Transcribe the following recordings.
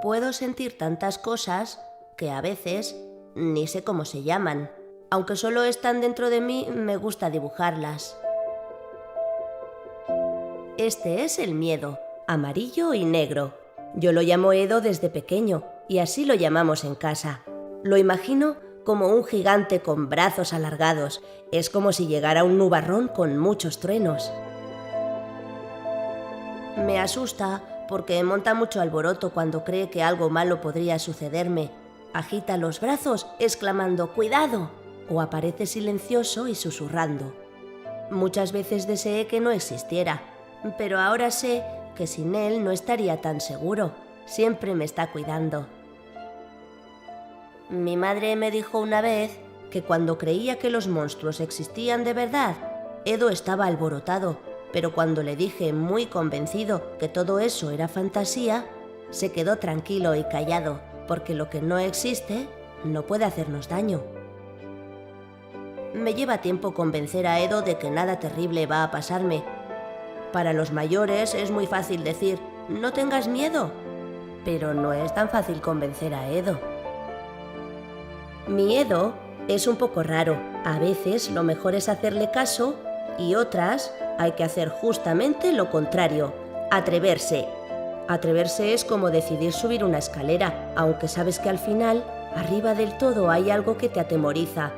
Puedo sentir tantas cosas que a veces ni sé cómo se llaman. Aunque solo están dentro de mí, me gusta dibujarlas. Este es el miedo, amarillo y negro. Yo lo llamo Edo desde pequeño y así lo llamamos en casa. Lo imagino como un gigante con brazos alargados. Es como si llegara un nubarrón con muchos truenos. Me asusta porque monta mucho alboroto cuando cree que algo malo podría sucederme. Agita los brazos exclamando ¡cuidado! O aparece silencioso y susurrando. Muchas veces deseé que no existiera, pero ahora sé que sin él no estaría tan seguro. Siempre me está cuidando. Mi madre me dijo una vez que cuando creía que los monstruos existían de verdad, Edo estaba alborotado, pero cuando le dije muy convencido que todo eso era fantasía, se quedó tranquilo y callado, porque lo que no existe no puede hacernos daño. Me lleva tiempo convencer a Edo de que nada terrible va a pasarme. Para los mayores es muy fácil decir, no tengas miedo, pero no es tan fácil convencer a Edo. Mi Edo es un poco raro. A veces lo mejor es hacerle caso y otras hay que hacer justamente lo contrario, atreverse. Atreverse es como decidir subir una escalera, aunque sabes que al final, arriba del todo hay algo que te atemoriza.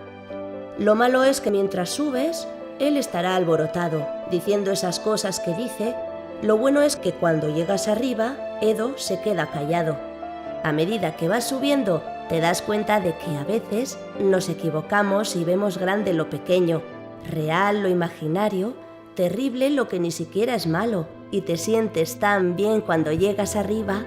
Lo malo es que mientras subes, él estará alborotado, diciendo esas cosas que dice. Lo bueno es que cuando llegas arriba, Edo se queda callado. A medida que vas subiendo, te das cuenta de que a veces nos equivocamos y vemos grande lo pequeño, real lo imaginario, terrible lo que ni siquiera es malo, y te sientes tan bien cuando llegas arriba